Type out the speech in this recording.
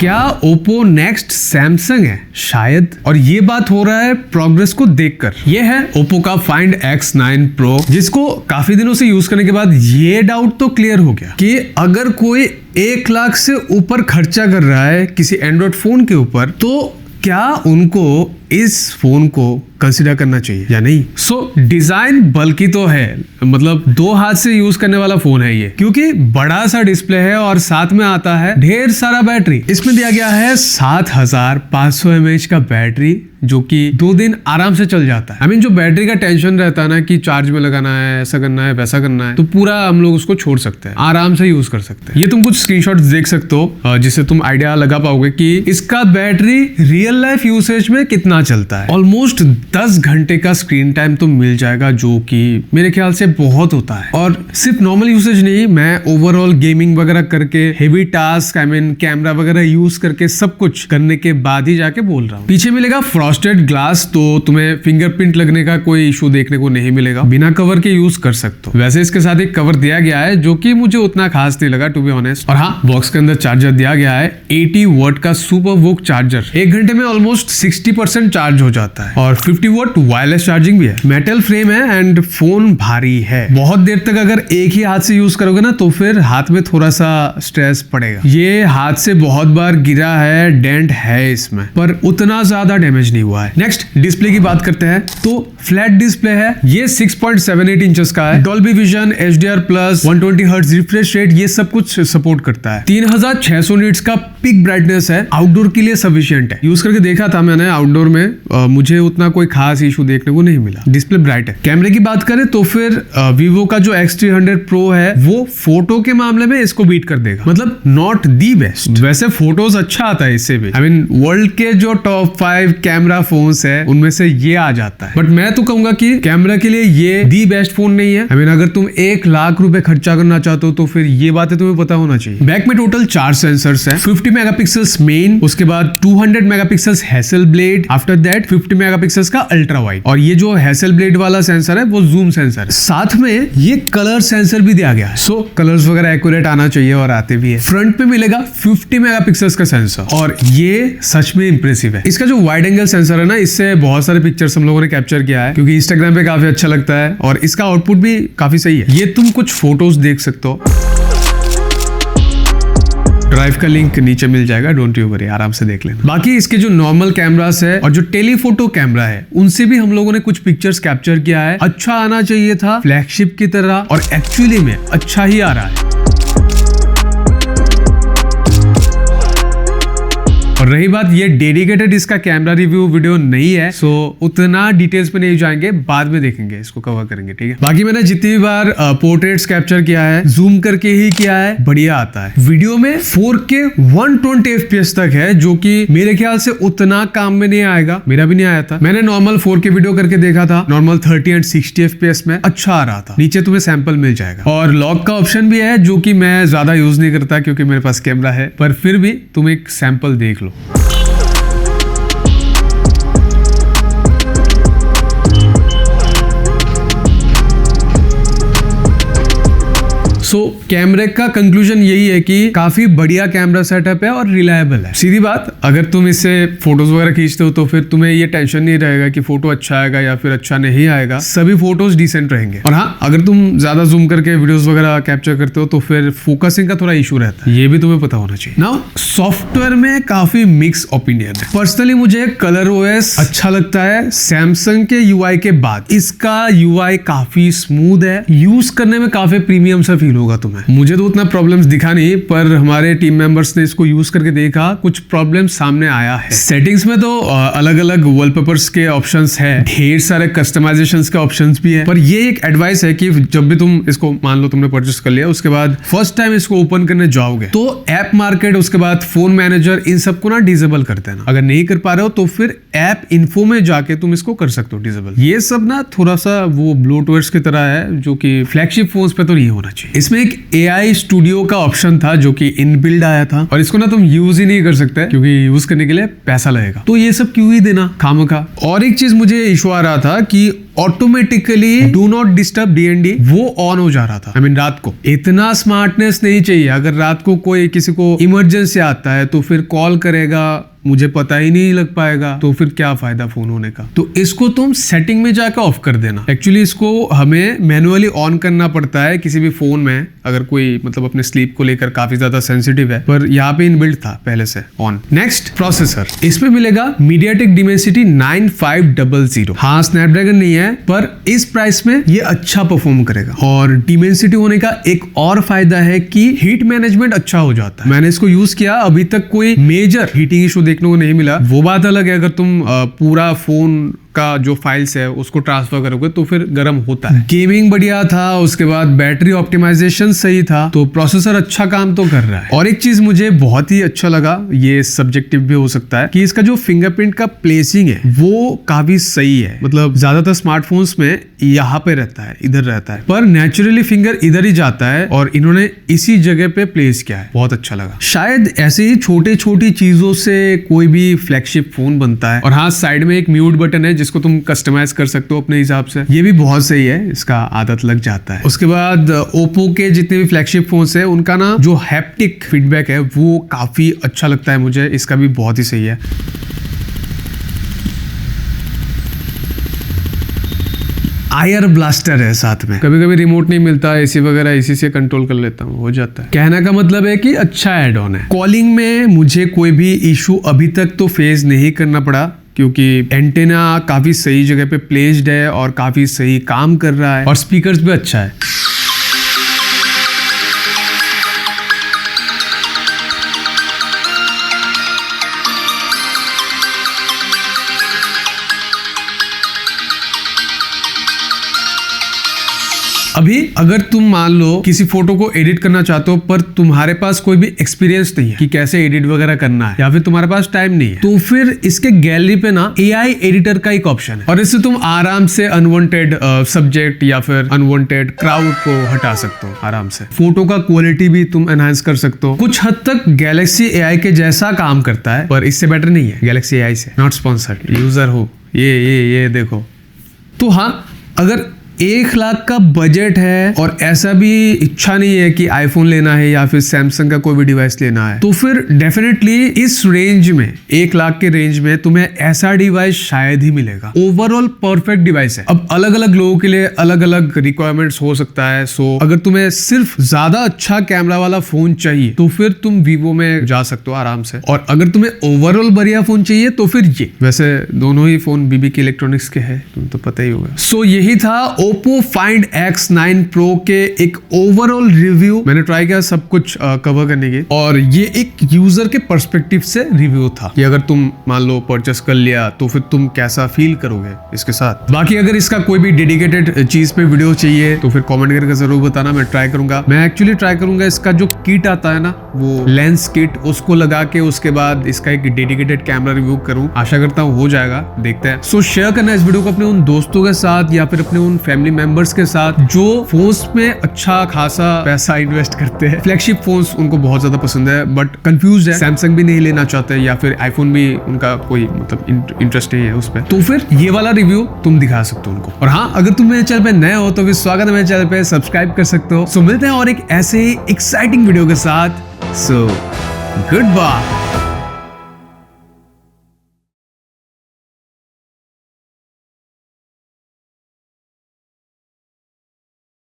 क्या Oppo next Samsung है? शायद। और ये बात हो रहा है प्रोग्रेस को देखकर। ये है ओप्पो का Find X9 Pro, जिसको काफी दिनों से यूज करने के बाद ये डाउट तो क्लियर हो गया कि अगर कोई 1 लाख से ऊपर खर्चा कर रहा है किसी एंड्रॉइड फोन के ऊपर, तो क्या उनको इस फोन को कंसीडर करना चाहिए या नहीं। सो डिजाइन बल्कि तो है, मतलब 2 हाथ से यूज करने वाला फोन है ये, क्योंकि बड़ा सा डिस्प्ले है और साथ में आता है ढेर सारा बैटरी। इसमें दिया गया है 7500 mAh का बैटरी, जो कि 2 दिन आराम से चल जाता है। जो बैटरी का टेंशन रहता है ना कि चार्ज में लगाना है, ऐसा करना है, वैसा करना है, तो पूरा हम लोग उसको छोड़ सकते हैं, आराम से यूज कर सकते हैं। ये तुम कुछ स्क्रीनशॉट्स देख सकते हो जिससे तुम आइडिया लगा पाओगे कि इसका बैटरी रियल लाइफ यूसेज में कितना चलता है। ऑलमोस्ट 10 घंटे का स्क्रीन टाइम तो मिल जाएगा, जो कि मेरे ख्याल से बहुत होता है। और सिर्फ नॉर्मल यूसेज नहीं, मैं ओवरऑल गेमिंग वगैरह करके, हेवी टास्क कैमरा वगैरह यूज करके, सब कुछ करने के बाद ही जाके बोल रहा हूँ। पीछे मिलेगा फ्रॉस्टेड ग्लास, तो तुम्हें फिंगरप्रिंट लगने का कोई इशू देखने को नहीं मिलेगा। बिना कवर के यूज कर सकते हो। वैसे इसके साथ एक कवर दिया गया है जो कि मुझे उतना खास नहीं लगा, टू बी ऑनेस्ट। और हाँ, बॉक्स के अंदर चार्जर दिया गया है 80 वॉट का सुपर वोक चार्जर। 1 घंटे में ऑलमोस्ट 60% चार्ज हो जाता है। और 50 वॉट वायरलेस चार्जिंग भी है। मेटल फ्रेम है एंड फोन भारी है। बहुत देर तक अगर एक ही हाथ से यूज करोगे ना, तो फिर हाथ में थोड़ा सा स्ट्रेस पड़ेगा। ये हाथ से बहुत बार गिरा है, डेंट है इसमें, पर उतना ज्यादा डैमेज नहीं हुआ है। नेक्स्ट डिस्प्ले की बात करते हैं, तो फ्लैट डिस्प्ले है। ये 6.78 इंचेस का है। Dolby vision, HDR+, 120 hertz refresh rate, ये सब कुछ सपोर्ट करता है। 3600 निट्स का पिक ब्राइटनेस है। आउटडोर के लिए सफिशिएंट है। यूज करके देखा था मैंने आउटडोर में, मुझे उतना कोई खास इशू देखने को नहीं मिला। डिस्प्ले ब्राइट है। कैमरे की बात करें तो फिर Vivo का जो X300 Pro है, वो फोटो के मामले में इसको बीट कर देगा। मतलब नॉट दी बेस्ट। वैसे फोटोज अच्छा आता है इससे भी। वर्ल्ड के जो टॉप 5 कैमरा फोन्स है, उनमें से ये आ जाता है। बट मैं तो कहूंगा कि कैमरा के लिए ये दी बेस्ट फोन नहीं है। अगर तुम 1 लाख रुपए खर्चा करना चाहते हो, तो फिर ये बातें तुम्हें पता होना चाहिए। बैक में टोटल 4 सेंसर्स है। 50 मेगापिक्सल्स मेन, उसके बाद 200 मेगापिक्सल्स हैसेलब्लेड, आफ्टर दैट 50 मेगापिक्सल्स का अल्ट्रा वाइड। और ये जो हैसेलब्लेड वाला सेंसर है वो जूम सेंसर है। साथ में ये कलर सेंसर भी दिया गया है। सो कलर्स वगैरह एक्यूरेट आना चाहिए, और आते भी है। फ्रंट पे मिलेगा 50 मेगापिक्सल्स का सेंसर, और ये सच में इंप्रेसिव है। इसका जो वाइड एंगल सेंसर है ना, इससे बहुत सारे पिक्चर्स हम लोगों ने कैप्चर किया है, क्योंकि इंस्टाग्राम पे काफी अच्छा लगता है, और इसका आउटपुट भी काफी सही है। ये तुम कुछ फोटोज देख सकते हो। ड्राइव का लिंक नीचे मिल जाएगा, डोंट यू वरी, आराम से देख लेना। बाकी इसके जो नॉर्मल कैमरास है और जो टेलीफोटो कैमरा है, उनसे भी हम लोगों ने कुछ पिक्चर्स कैप्चर किया है। अच्छा आना चाहिए था फ्लैगशिप की तरह, और एक्चुअली में अच्छा ही आ रहा है। और रही बात, ये डेडिकेटेड इसका कैमरा रिव्यू वीडियो नहीं है, सो उतना डिटेल्स पे नहीं जाएंगे, बाद में देखेंगे, इसको कवर करेंगे, ठीक है। बाकी मैंने जितनी भी बार पोर्ट्रेट्स कैप्चर किया है, जूम करके ही किया है, बढ़िया आता है। वीडियो में 4K 120 FPS तक है, जो कि मेरे ख्याल से उतना काम में नहीं आएगा। मेरा भी नहीं आया था। मैंने नॉर्मल 4K वीडियो करके देखा था, नॉर्मल 30 एंड 60 FPS में अच्छा आ रहा था। नीचे तुम्हें सैंपल मिल जाएगा, और लॉक का ऑप्शन भी है, जो कि मैं ज्यादा यूज नहीं करता क्योंकि मेरे पास कैमरा है, पर फिर भी तुम एक सैंपल देख लो। कैमरे का कंक्लूजन यही है कि काफी बढ़िया कैमरा सेटअप है और रिलायबल है। सीधी बात, अगर तुम इससे फोटोज वगैरह खींचते हो तो फिर तुम्हें ये टेंशन नहीं रहेगा कि फोटो अच्छा आएगा या फिर अच्छा नहीं आएगा। सभी फोटोज डिसेंट रहेंगे। और हाँ, अगर तुम ज्यादा जूम करके वीडियोस वगैरह कैप्चर करते हो तो फिर फोकसिंग का थोड़ा इशू रहता है, ये भी तुम्हें पता होना चाहिए। नाउ सॉफ्टवेयर में काफी मिक्स ओपिनियन है। पर्सनली मुझे कलर ओएस अच्छा लगता है सैमसंग के यूआई के बाद। इसका यूआई काफी स्मूथ है, यूज करने में काफी प्रीमियम सा फील होगा तुम्हें। मुझे तो उतना प्रॉब्लम्स दिखा नहीं, पर हमारे टीम मेंबर्स ने इसको यूज करके देखा, कुछ प्रॉब्लम्स सामने आया है। सेटिंग्स में तो अलग अलग वॉलपेपर्स के ऑप्शंस है, ढेर सारे कस्टमाइजेशंस के ऑप्शंस भी है। पर ये एक एडवाइस है कि जब भी तुम इसको, मान लो तुमने परचेस कर लिया, उसके बाद फर्स्ट टाइम इसको ओपन करने जाओगे तो ऐप मार्केट, उसके बाद फोन मैनेजर, इन सबको ना डिसेबल कर देना। अगर नहीं कर पा रहे हो तो फिर ऐप इन्फो में जाके तुम इसको कर सकते हो डिसेबल। ये सब ना थोड़ा सा वो ब्लोटवेयर्स की तरह है, जो कि फ्लैगशिप फोन्स पे तो नहीं होना चाहिए। इसमें एक AI स्टूडियो का ऑप्शन था जो कि इनबिल्ड आया था, और इसको ना तुम यूज ही नहीं कर सकते क्योंकि यूज करने के लिए पैसा लगेगा। तो ये सब क्यों ही देना खामखा। और एक चीज मुझे इशू आ रहा था कि automatically do not disturb DND वो ऑन हो जा रहा था। रात को इतना स्मार्टनेस नहीं चाहिए। अगर रात को कोई किसी को इमरजेंसी आता है तो फिर कॉल करेगा, मुझे पता ही नहीं लग पाएगा, तो फिर क्या फायदा फोन होने का। तो इसको तुम सेटिंग में जाकर ऑफ कर देना। एक्चुअली इसको हमें मैनुअली ऑन करना पड़ता है किसी भी फोन में, अगर कोई मतलब अपने स्लीप को लेकर काफी ज्यादा सेंसिटिव है, पर यहाँ पे इनबिल्ट था पहले से ऑन। नेक्स्ट प्रोसेसर, इसमें मिलेगा MediaTek Dimensity 9500। हाँ, स्नैपड्रैगन नहीं है, पर इस प्राइस में ये अच्छा परफॉर्म करेगा। और डिमेंसिटी होने का एक और फायदा है कि हीट मैनेजमेंट अच्छा हो जाता है। मैंने इसको यूज किया, अभी तक कोई मेजर हीटिंग इशू देखने को नहीं मिला। वो बात अलग है अगर तुम पूरा फोन का जो फाइल्स है उसको ट्रांसफर करोगे तो फिर गर्म होता है। गेमिंग बढ़िया था, उसके बाद बैटरी ऑप्टिमाइजेशन सही था, तो प्रोसेसर अच्छा काम तो कर रहा है। और एक चीज मुझे बहुत ही अच्छा लगा, ये सब्जेक्टिव भी हो सकता है, कि इसका जो फिंगरप्रिंट का प्लेसिंग है वो काफी सही है। मतलब ज्यादातर स्मार्टफोन्स में यहाँ पे रहता है, इधर रहता है, पर नेचुरली फिंगर इधर ही जाता है और इन्होंने इसी जगह पे प्लेस किया है। बहुत अच्छा लगा। शायद ऐसे ही छोटी छोटी चीजों से कोई भी फ्लैगशिप फोन बनता है। और हाँ, साइड में एक म्यूट बटन है जिसको तुम कस्टमाइज कर सकते हो अपने हिसाब से, ये भी बहुत सही है, इसका आदत लग जाता है। उसके बाद ओप्पो के जितने भी फ्लैगशिप फोन्स है उनका ना जो हैप्टिक फीडबैक है वो काफी अच्छा लगता है मुझे, इसका भी बहुत ही सही है। आयर ब्लास्टर है साथ में, कभी कभी रिमोट नहीं मिलता, एसी वगैरह इसी से कंट्रोल कर लेता हूँ, हो जाता है। कहने का मतलब है कि अच्छा एड ऑन है। कॉलिंग में मुझे कोई भी इशू अभी तक तो फेस नहीं करना पड़ा, क्योंकि एंटेना काफी सही जगह पे प्लेस्ड है और काफी सही काम कर रहा है, और स्पीकर्स भी अच्छा है। अभी अगर तुम मान लो किसी फोटो को एडिट करना चाहते हो, पर तुम्हारे पास कोई भी एक्सपीरियंस नहीं है कि कैसे एडिट वगैरह करना है, या फिर तुम्हारे पास टाइम नहीं है, तो फिर इसके गैलरी पे ना AI एडिटर का एक ऑप्शन है, और इससे तुम आराम से अनवांटेड सब्जेक्ट या फिर अनवांटेड क्राउड को हटा सकते हो आराम से। फोटो का क्वालिटी भी तुम एनहांस कर सकते हो। कुछ हद तक गैलेक्सी AI के जैसा काम करता है, पर इससे बेटर नहीं है गैलेक्सी AI से। नॉट स्पॉन्सर्ड, यूजर हो ये देखो। तो हाँ, अगर 1 लाख का बजट है और ऐसा भी इच्छा नहीं है कि आईफोन लेना है या फिर सैमसंग का कोई भी डिवाइस लेना है, तो फिर डेफिनेटली इस रेंज में 1 लाख के रेंज में तुम्हें ऐसा डिवाइस शायद ही मिलेगा। ओवरऑल परफेक्ट डिवाइस है। अब अलग अलग लोगों के लिए अलग अलग रिक्वायरमेंट्स हो सकता है। सो अगर तुम्हें सिर्फ ज्यादा अच्छा कैमरा वाला फोन चाहिए तो फिर तुम वीवो में जा सकते हो आराम से, और अगर तुम्हें ओवरऑल बढ़िया फोन चाहिए तो फिर ये। वैसे दोनों ही फोन BBK इलेक्ट्रॉनिक्स के हैं, तुम्हें तो पता ही होगा। सो यही था Oppo Find X9 Pro के एक ओवरऑल रिव्यू। मैंने ट्राई किया सब कुछ कवर करने की, और ये एक यूजर के पर्सपेक्टिव से रिव्यू था कि अगर तुम मान लो परचेस कर लिया तो फिर तुम कैसा फील करोगे इसके साथ। बाकी अगर इसका कोई भी डेडिकेटेड चीज पे वीडियो चाहिए तो फिर कमेंट करके जरूर बताना, मैं ट्राई करूंगा। मैं एक्चुअली ट्राई करूंगा इसका जो किट आता है ना, वो लेंस किट, उसको लगा के उसके बाद इसका एक डेडिकेटेड कैमरा रिव्यू करूं। आशा करता हूं हो जाएगा, देखते हैं। सो शेयर करना इस वीडियो को अपने उन दोस्तों के साथ या फिर अपने उन फैमिली मेंबर्स के साथ जो फोन्स में अच्छा खासा पैसा इन्वेस्ट करते हैं। फ्लैगशिप फोन्स उनको बहुत ज्यादा पसंद है, बट कंफ्यूज है, सैमसंग भी नहीं लेना चाहते या फिर आईफोन भी उनका कोई मतलब इंटरेस्ट नहीं है उस पर, तो फिर ये वाला रिव्यू तुम दिखा सकते हो उनको। और हाँ, अगर तुम मेरे चैनल पे नए हो तो फिर स्वागत है मेरे चैनल पे, सब्सक्राइब कर सकते हो। सो मिलते हैं और एक ऐसे एक्साइटिंग वीडियो के साथ। So good bye.